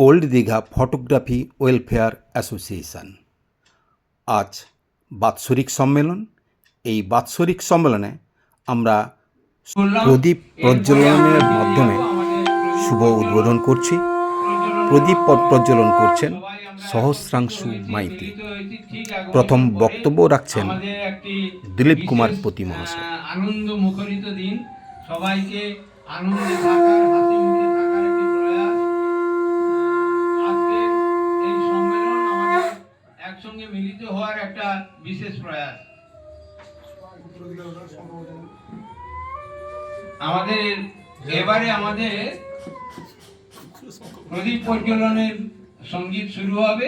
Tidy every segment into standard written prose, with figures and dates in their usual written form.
Old Digha photography welfare association আজ বাৎসরিক সম্মেলন। এই বাৎসরিক সম্মেলনে আমরা প্রদীপ প্রজ্বলনের মাধ্যমে শুভ উদ্বোধন করছি। প্রদীপ প্রজ্বলন করছেন সহস্রাংশু মাইতি। প্রথম বক্তব্য রাখছেন দিলীপ কুমার পতি মহাশয়। আনন্দ মুখরিত দিন, সবাইকে আনন্দে থাকার, হাসি মুখে থাকার একটি প্রয়াস। আজকের এই সম্মেলন আমাদের একসঙ্গে মিলিত হওয়ার একটা বিশেষ প্রয়াস। এবারে আমাদের প্রদীপ প্রজ্বলনের সঙ্গীত শুরু হবে।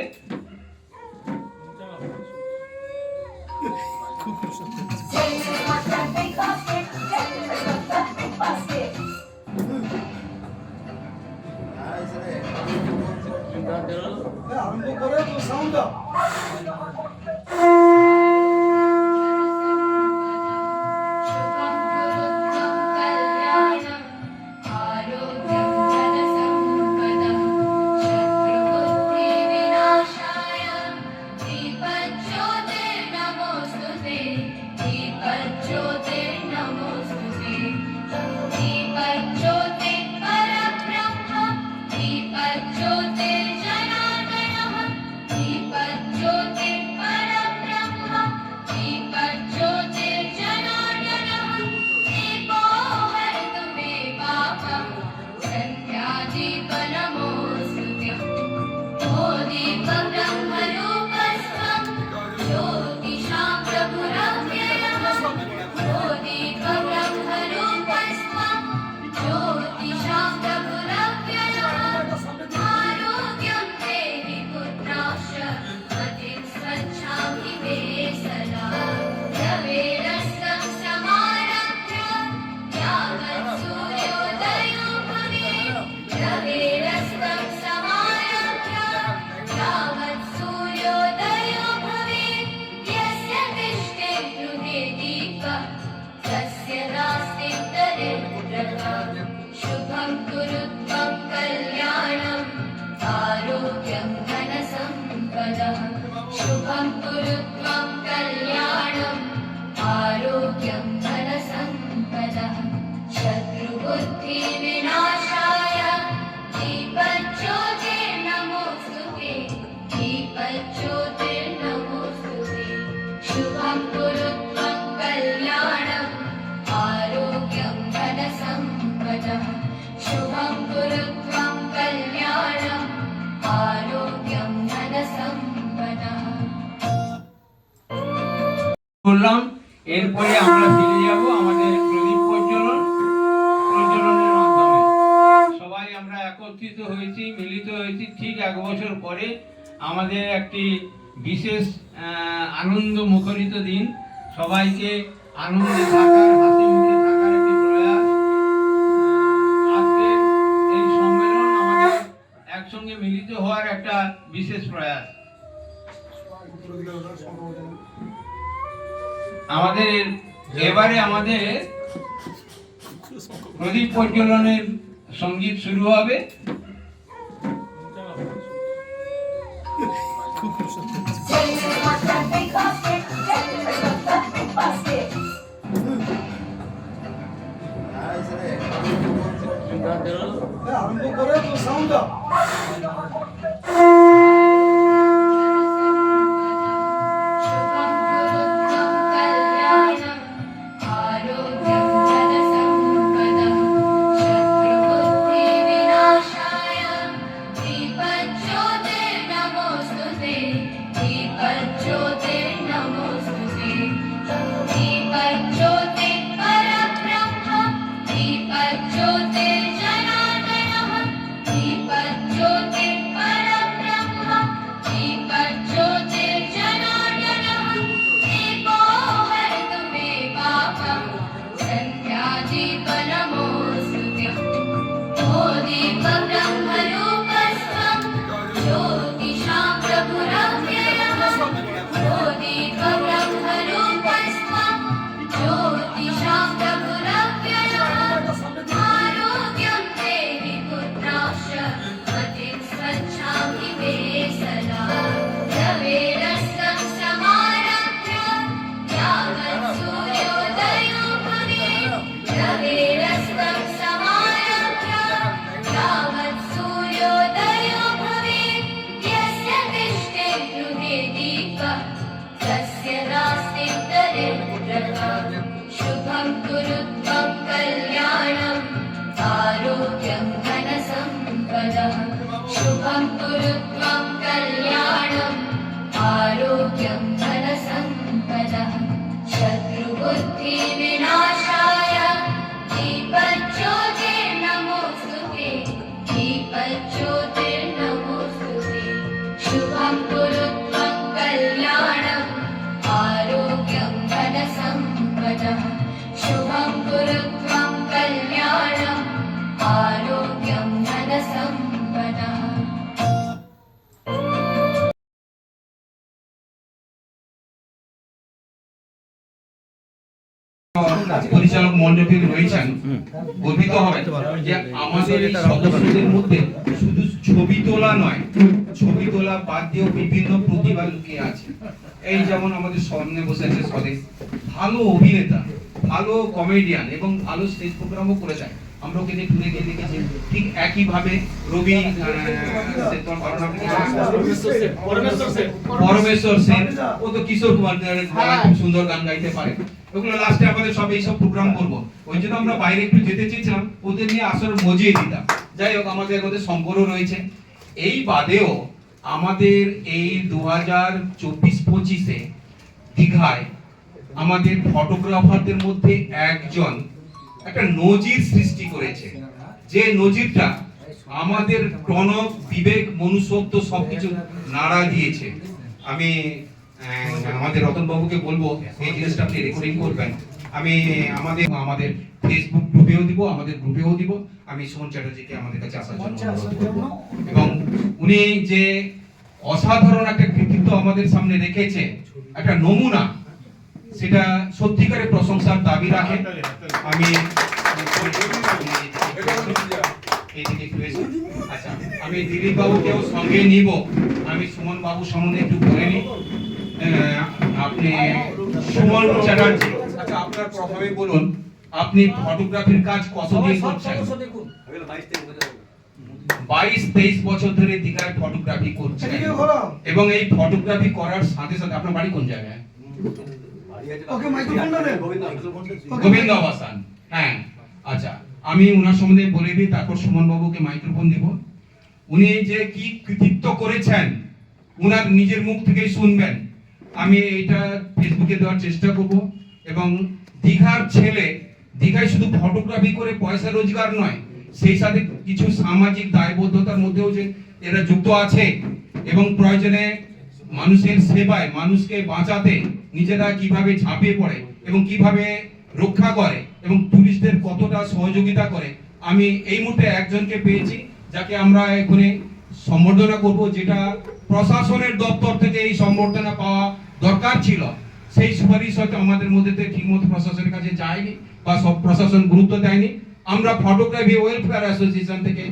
বললাম, এরপরে আমরা ফিরে যাব আমাদের প্রদীপ প্রজ্বলনের মাধ্যমে। সবাই আমরা একত্রিত হয়েছি, মিলিত হয়েছি ঠিক 1 বছর পরে। আমাদের একটি বিশেষ আনন্দ মুখরিত দিন, সবাইকে আনন্দে থাকার, হাসি মুখে থাকার একটি প্রয়াস। আজকের এই সম্মেলন আমাদের একসঙ্গে মিলিত হওয়ার একটা বিশেষ প্রয়াস। এবারে আমাদের প্রদীপ প্রজ্বলনের সঙ্গীত শুরু হবে। আরম্ভ করে তো সাউন্ড দাও। दीपज्योतिर्जनार्दनः दीपज्योतिर्परब्रह्म शुभं कुरु त्वं कल्याणम् आरोग्यं धनसम्पदः शत्रुबुद्धिविनाशाय दीपज्योतिर्नमोऽस्तुते दीपज्योतिर्नमोऽस्तुते शुभं कुरु त्वं कल्याणम् आरोग्यं धनसम्पदः शुभं कुरु त्वं कल्याणम् आरोग्यं धनसम्पदः পরিচালক মণ্ডপে রয়েছেন গর্বিত হবে যে আমাদের এই সদস্যদের মধ্যে শুধু ছবি তোলা নয়, ছবি তোলা বাদ দিয়েও বিভিন্ন প্রতিভা লুকিয়ে আছে। এই যেমন আমাদের সামনে বসে আছে স্বদেশ, ভালো অভিনেতা, ভালো কমেডিয়ান এবং ভালো স্টেজ প্রোগ্রামও করে যায়। আমরা ওকে যে টুরে গিয়ে দেখেছি, ঠিক একইভাবে রবি পরমেশ্বর সেন, ও তো কিশোর কুমার খুব সুন্দর গান গাইতে পারে। ওগুলো লাস্টে আমাদের সব এইসব প্রোগ্রাম করবো, ওই জন্য আমরা বাইরে একটু যেতে চেয়েছিলাম, ওদের নিয়ে আসর মজিয়ে দিতাম। যাই হোক, আমাদের সম্পর্ক রয়েছে। এই বাদেও আমাদের এই 2024-25-এ দীঘায় আমাদের ফটোগ্রাফারদের মধ্যে একজন একটা নজির সৃষ্টি করেছে, যে নজিরটা আমাদের টনক, বিবেক, মনুষ্যত্ব সবকিছু নাড়া দিয়েছে। আমি আমাদের রতন বাবুকে বলবো এই জিনিসটা আপনি রেকর্ডিং করবেন। আমি আমাদের ফেসবুক গ্রুপেও দিব, আমাদের গ্রুপেও দিব। আমি সুমন চ্যাটার্জিকে আমাদের কাছে আসার জন্য অনুরোধ করব। এবং উনি যে অসাধারণ একটা কৃতিত্ব আমাদের সামনে রেখেছে, একটা নমুনা, সেটা সত্যিকারের প্রশংসার দাবি রাখে। আমি আচ্ছা, আমি দিলীপ বাবুকেও সঙ্গে নিব। আমি সুমন বাবু সম্বন্ধে একটু বলে নিই। আপনি সুমন চ্যাটার্জি, আচ্ছা আপনার প্রথমে বলুন, আপনি ফটোগ্রাফির কাজ কতদিন করছেন? 22-23 বছর ধরে দীঘায় ফটোগ্রাফি করছেন, এবং এই ফটোগ্রাফি করার সাথে সাথে আপনার বাড়ি কোন জায়গায়? গোবিন্দ আবাসান। হ্যাঁ, আচ্ছা, আমি ওনার সম্বন্ধে বলে দিই, তারপর সুমন বাবুকে মাইক্রোফোন দিব। উনি যে কি কৃতিত্ব করেছেন উনার নিজের মুখ থেকেই শুনবেন। আমি এটা ফেসবুকে দেওয়ার চেষ্টা করব। এবং দীঘার ছেলে দীঘায় শুধু ফটোগ্রাফি করে পয়সা রোজগার নয়, সেই সাথে কিছু সামাজিক দায়বদ্ধতার মধ্যেও যে এরা যুক্ত আছে, এবং প্রয়োজনে মানুষের সেবায়, মানুষকে বাঁচাতে নিজেরা কিভাবে ঝাঁপিয়ে পড়ে এবং কিভাবে রক্ষা করে এবং পুলিশদের কতটা সহযোগিতা করে। আমি এই মুহূর্তে একজনকে পেয়েছি যাকে আমরা এখানে সম্বর্ধনা করব, যেটা প্রশাসনের দপ্তর থেকে এই সম্বর্ধনা পাওয়া দরকার ছিল। সেই সুপারিশ হয়তো আমাদের মধ্যে ঠিকমতো প্রশাসনের কাছে যায়নি বা সব প্রশাসন গুরুত্ব দেয়নি। আমরা ফটোগ্রাফি ওয়েলফেয়ার অ্যাসোসিয়েশন থেকে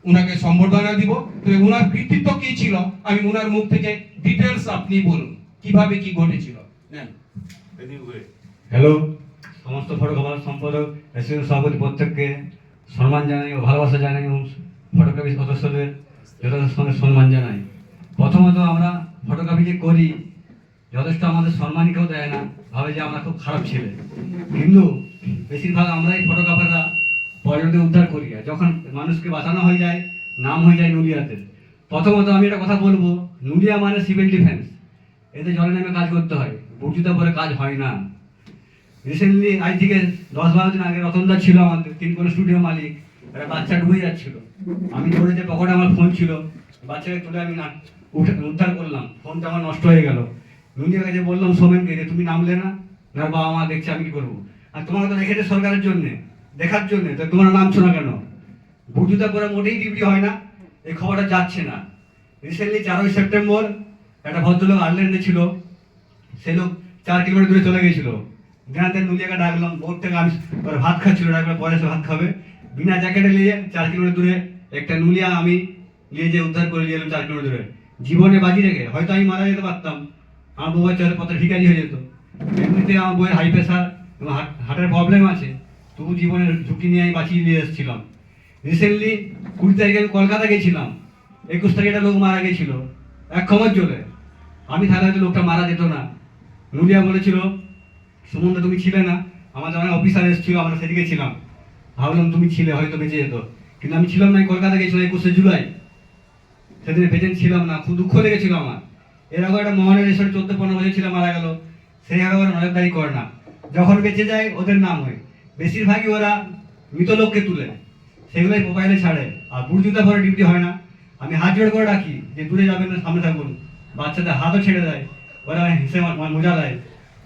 উনাকে সম্বর্ধনা দিব। তবে উনার কৃতিত্ব কি ছিল, আমি উনার মুখ থেকে ডিটেলস আপনি বলুন, কিভাবে কি ঘটেছিল। হ্যালো, সমস্ত ফটোগ্রাফার সম্পাদক অ্যাসোসিয়েশন সভাপতি প্রত্যেককে সম্মান জানাই ও ভালোবাসা জানাই, এবং ফটোগ্রাফি সদস্যদের যথাযথ সঙ্গে সম্মান জানাই। প্রথমত, আমরা ফটোগ্রাফি যে করি যথেষ্ট আমাদের সম্মান কেউ দেয় না, ভাবে যে আমরা খুব খারাপ ছেলে। কিন্তু বেশিরভাগ আমরাই ফটোগ্রাফাররা পর্যটন উদ্ধার করি। যখন মানুষকে বাঁচানো হয়ে যায়, নাম হয়ে যায় নুলিয়াতে। প্রথমত আমি একটা কথা বলবো, নুলিয়া মানে সিভিল ডিফেন্স, এতে জলে নেমে কাজ করতে হয়, বুটজুতা পরে কাজ হয় না। রিসেন্টলি আজ থেকে 10-12 দিন আগে রতনদা ছিল আমাদের 3 কোণ স্টুডিও মালিক, একটা বাচ্চা ডুবে যাচ্ছিল। আমি ধরেছে পকেটে আমার ফোন ছিল, বাচ্চাকে তুলে আমি উদ্ধার করলাম। ফোনটা আমার নষ্ট হয়ে গেল। নুলিয়ার কাছে বললাম সোমেনকে যে তুমি নামলে না, না বাবা মা দেখছে, আমি কি করবো? আর তোমাকে তো রেখেছে সরকারের জন্যে, দেখার জন্যে, তো তোমরা নামছো না কেন? বুটজুতা পরে মোটেই ডিউটি হয় না, এই খবরটা যাচ্ছে না। রিসেন্টলি 4ই সেপ্টেম্বর একটা ভদ্রলোক আয়ারল্যান্ডে ছিল, সে লোক 4 কিলোমিটার দূরে চলে গেছিল। দিনাতে নুলিয়াকে ডাকলাম, বোর্ড থেকে আমি ভাত খাচ্ছিল, ডাকলাম পরে এসে ভাত খাবে। বিনা জ্যাকেটে নিয়ে 4 কিলোমিটার দূরে একটা নুলিয়া আমি নিয়ে যে উদ্ধার করে নিয়ে এলাম 4 কিলোমিটার দূরে, জীবনে বাজি রেখে। হয়তো আমি মারা যেতে পারতাম, আমার বউ বাচ্চাদের পথে ঠিকানি হয়ে যেত। এমনিতে আমার বউয়ের হাই প্রেশার এবং হার্টের প্রবলেম আছে, তবু জীবনের ঝুঁকি নিয়ে আমি বাঁচিয়ে নিয়ে এসেছিলাম। রিসেন্টলি 20 তারিখে আমি কলকাতা গেছিলাম, 21 তারিখে একটা লোক মারা গেছিল এক খবর চলে। আমি তাহলে হয়তো লোকটা মারা যেত না। নুলিয়া বলেছিল সুমনদা তুমি ছিলে না, আমাদের অনেক অফিসার এসেছিল, আমরা সেদিকে ছিলাম, ভাবলাম তুমি ছিলে হয়তো বেঁচে যেত, কিন্তু আমি ছিলাম না। কলকাতা গেছিলাম 21শে জুলাই, সেদিন প্রেজেন্ট ছিলাম না, খুব দুঃখ লেগেছিল আমার। এরকম একটা মহানের রেশন 14-15 বছর ছিল, মারা গেল। সেই একেবারে নজরদারি করে না, যখন বেঁচে যায় ওদের নাম হয়। বেশিরভাগই ওরা মৃত লোককে তুলে সেগুলোই মোবাইলে ছাড়ে, আর বুট জুতা পরে ডিউটি হয় না। আমি হাত জোড় করে রাখি যে দূরে যাবেন না, সামনে থাকুন। বাচ্চাদের হাতও ছেড়ে দেয়, ওরা হিসেবে মজা দেয়,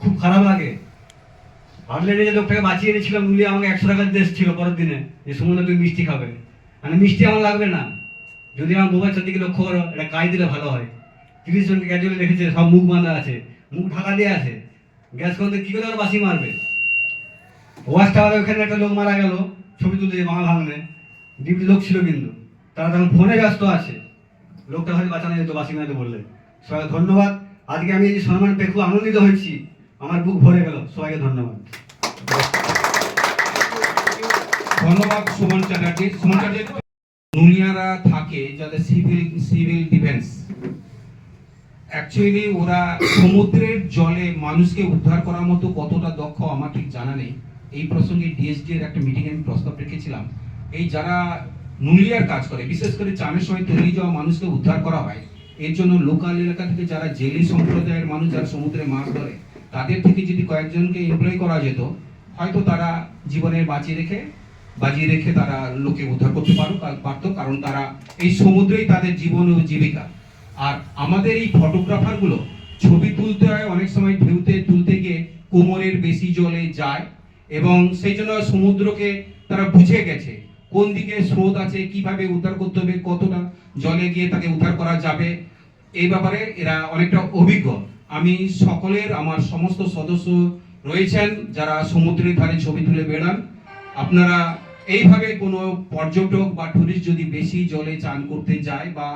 খুব খারাপ লাগে। হাটলেটে যে লোকটাকে বাঁচিয়ে এনেছিলাম, উনি আমাকে 100 টাকা দিয়ে এসেছিল পরের দিনে, যে সুমন্দা তুমি মিষ্টি খাবে। মানে মিষ্টি আমার লাগবে না, যদি আমার মোবাইলটার দিকে লক্ষ্য করো, এটা কাজ দিলে ভালো হয়। 30 জনকে ক্যাজুয়ালি রেখেছে, সব মুখ বাঁধা আছে, মুখ ঢাকা দিয়ে আছে। গ্যাস করতে কী করে ওরা বাসি মারবে? ওয়াশ টাওয়ারে ওখানে একটা লোক মারা গেল, ছবি তুলতে ভাঙা ভাঙনে, ডিউটি লোক ছিল কিন্তু তারা তখন ফোনে ব্যস্ত আছে। লোকটা হয়তো বাঁচানো যেত বাসি মারতে বললে। সবাইকে ধন্যবাদ। আজকে আমি এই যে সম্মান পেয়ে খুব আনন্দিত হয়েছি, আমার বুক ভরে গেল। সবাইকে ধন্যবাদ। ধন্যবাদ সুমন চ্যাটার্জি। সুমন চ্যাটার্জি, নুনিয়ারা থাকে যাদের সিভিল ডিফেন্স, অ্যাকচুয়ালি ওরা সমুদ্রের জলে মানুষকে উদ্ধার করার মতো কতটা দক্ষ আমার ঠিক জানা নেই। এই প্রসঙ্গে ডিএসডি এর একটা মিটিং আমি প্রস্তাব রেখেছিলাম। এই যারা নুলিয়ার কাজ করে, বিশেষ করে চানের সময় তলিয়ে যাওয়া মানুষকে উদ্ধার করা হয়, এর জন্য লোকাল এলাকা থেকে যারা জেলি সম্প্রদায়ের মানুষ যারা সমুদ্রে মাছ ধরে, তাদের থেকে যদি কয়েকজনকে এমপ্লয় করা যেত, হয়তো তারা জীবনের বাজিয়ে রেখে তারা লোকে উদ্ধার করতে পারতো, কারণ তারা এই সমুদ্রেই তাদের জীবন ও জীবিকা। আর আমাদের এই ফটোগ্রাফারগুলো ছবি তুলতে হয়, অনেক সময় ঢেউতে তুলতে গিয়ে কোমরের বেশি জলে যায়, এবং সেই জন্য সমুদ্রকে তারা বুঝে গেছে কোন দিকে স্রোত আছে, কিভাবে উদ্ধার করতে হবে, কতটা জলে গিয়ে তাকে উদ্ধার করা যাবে, এই ব্যাপারে এরা অনেকটা অভিজ্ঞ। আমি সকলের, আমার সমস্ত সদস্য রয়েছেন যারা সমুদ্রের ধারে ছবি তুলে বেড়ান, আপনারা এইভাবে কোনো পর্যটক বা টুরিস্ট যদি বেশি জলে চান করতে যায় বা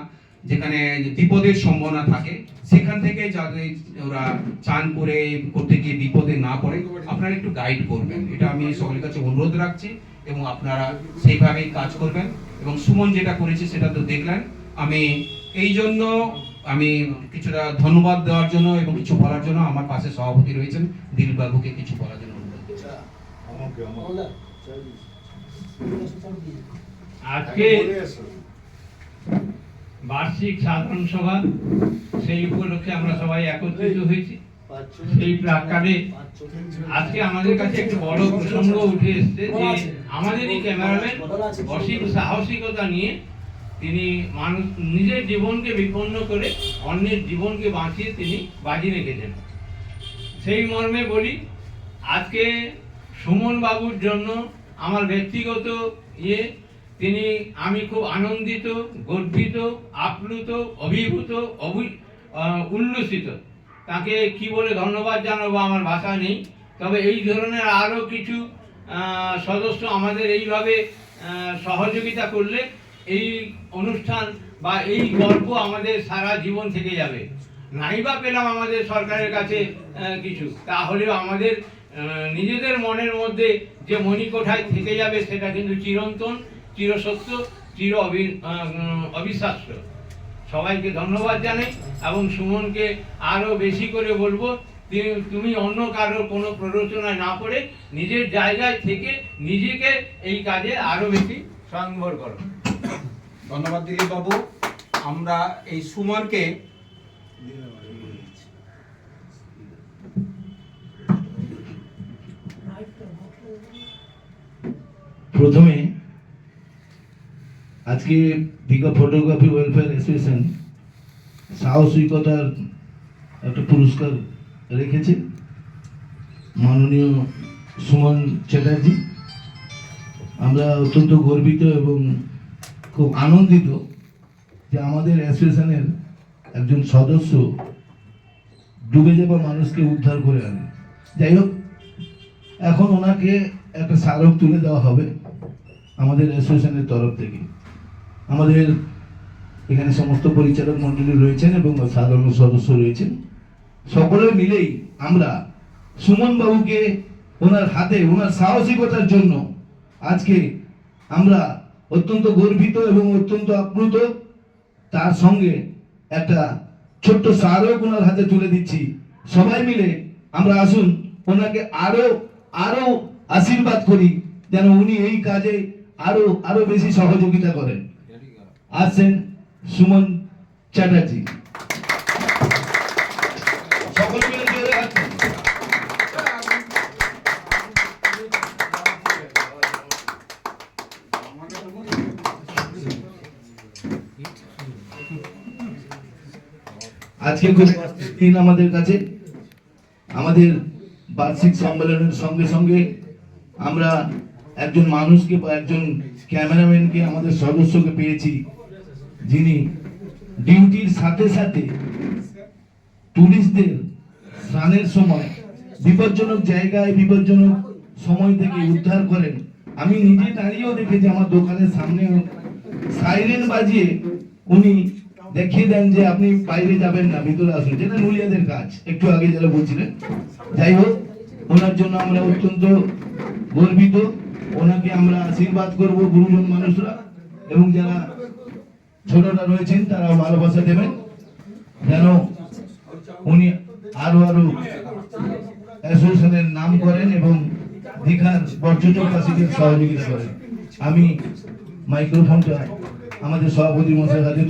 যেখানে বিপদের সম্ভাবনা থাকে, সেখান থেকে যাতে ওরা চান করতে গিয়ে বিপদে না পড়ে, আপনারা একটু গাইড করবেন, এটা আমি সকলের কাছে অনুরোধ রাখছি। এবং আপনারা সেইভাবেই কাজ করবেন। এবং সুমন যেটা করেছে সেটা তো দেখলেন। আমি এই জন্য আমি কিছুটা ধন্যবাদ দেওয়ার জন্য এবং কিছু বলার জন্য আমার পাশে সভাপতি রয়েছেন দিলীপবাবুকে কিছু বলার জন্য অনুরোধ করছি। আজকে বার্ষিক সাধারণ সভা, সেই উপলক্ষে আমরা সবাই একত্রিত হয়েছি। সেই প্রাক্কালে আজকে আমাদের কাছে একটু বড় প্রসঙ্গ উঠে এসছে যে আমাদেরই ক্যামেরাম্যান অসীম সাহসিকতা নিয়ে তিনি নিজের জীবনকে বিপন্ন করে অন্যের জীবনকে বাঁচিয়ে তিনি বাজি রেখেছেন। সেই মর্মে বলি, আজকে সুমন বাবুর জন্য আমার ব্যক্তিগত আমি খুব আনন্দিত, গর্বিত, আপ্লুত, অভিভূত, উল্লসিত। তাকে কি বলে ধন্যবাদ জানাবো আমার ভাষা নেই। তবে এই ধরনের আরও কিছু সদস্য আমাদের এইভাবে সহযোগিতা করলে এই অনুষ্ঠান বা এই গল্প আমাদের সারা জীবন থেকে যাবে। নাইবা পেলাম আমাদের সরকারের কাছে কিছু, তাহলেও আমাদের নিজেদের মনের মধ্যে যে মণিকোঠায় থেকে যাবে সেটা কিন্তু চিরন্তন, চিরসত্য, অবিশ্বাস্য। সবাইকে ধন্যবাদ জানাই এবং সুমনকে আরও বেশি করে বলবো, তুমি অন্য কারোর কোনো প্ররোচনায় না পড়ে নিজের জায়গায় থেকে নিজেকে এই কাজে আরও বেশি স্বয়ংবর করো। ধন্যবাদ দিলীপ বাবু। আমরা এই সুমনকে প্রথমে আজকে দীঘা ফটোগ্রাফি ওয়েলফেয়ার অ্যাসোসিয়েশন সাহসিকতার একটা পুরস্কার রেখেছে মাননীয় সুমন চ্যাটার্জি। আমরা অত্যন্ত গর্বিত এবং খুব আনন্দিত যে আমাদের অ্যাসোসিয়েশনের একজন সদস্য ডুবে যাওয়া মানুষকে উদ্ধার করে আনে। যাই হোক, এখন ওনাকে একটা স্মারক তুলে দেওয়া হবে আমাদের অ্যাসোসিয়েশনের তরফ থেকে। আমাদের এখানে সমস্ত পরিচালক মণ্ডলী রয়েছেন এবং সাধারণ সদস্য রয়েছেন, সকলে মিলেই আমরা সুমন বাবুকে ওনার হাতে ওনার সাহসিকতার জন্য আজকে আমরা অত্যন্ত গর্বিত এবং অত্যন্ত আপ্লুত। তার সঙ্গে একটা ছোট্ট স্মারক ওনার হাতে তুলে দিচ্ছি। সবাই মিলে আমরা আসুন ওনাকে আরো আরো আশীর্বাদ করি যেন উনি এই কাজে আরো বেশি সহযোগিতা করেন। আসছেন সুমন চ্যাটার্জি। সকল মিলে জোরে হাত তালি। আজকে খুব দিন আমাদের কাছে, আমাদের বার্ষিক সম্মেলনের সঙ্গে সঙ্গে আমরা একজন মানুষকে বা একজন ক্যামেরাম্যানকে, আমাদের সদস্যকে পেয়েছি, যিনি ডিউটির সাথে সাথে টুরিস্টদের স্নানের সময় বিপজ্জনক জায়গায়, বিপজ্জনক সময় থেকে উদ্ধার করেন। আমি নিজে দাঁড়িয়েও দেখেছি, আমার দোকানের সামনে সাইরেন বাজিয়ে উনি দেখিয়ে দেন যে আপনি বাইরে যাবেন না, ভিতরে আসুন, যেটা নুলিয়াদের কাজ, একটু আগে যারা বলছিলেন। যাই হোক, ওনার জন্য আমরা অত্যন্ত গর্বিত। ওনাকে আমরা আশীর্বাদ করব, গুরুজন মানুষরা এবং যারা ছোটরা রয়েছেন তারাও ভালোবাসা দেবেন, যেন উনি আরো অ্যাসোসিয়েশনের নাম করেন এবং দীঘার পর্যটকবাসীদের সহযোগিতা করেন। আমি মাইক্রোফোনটা আমাদের সভাপতি মশাইয়ের হাতে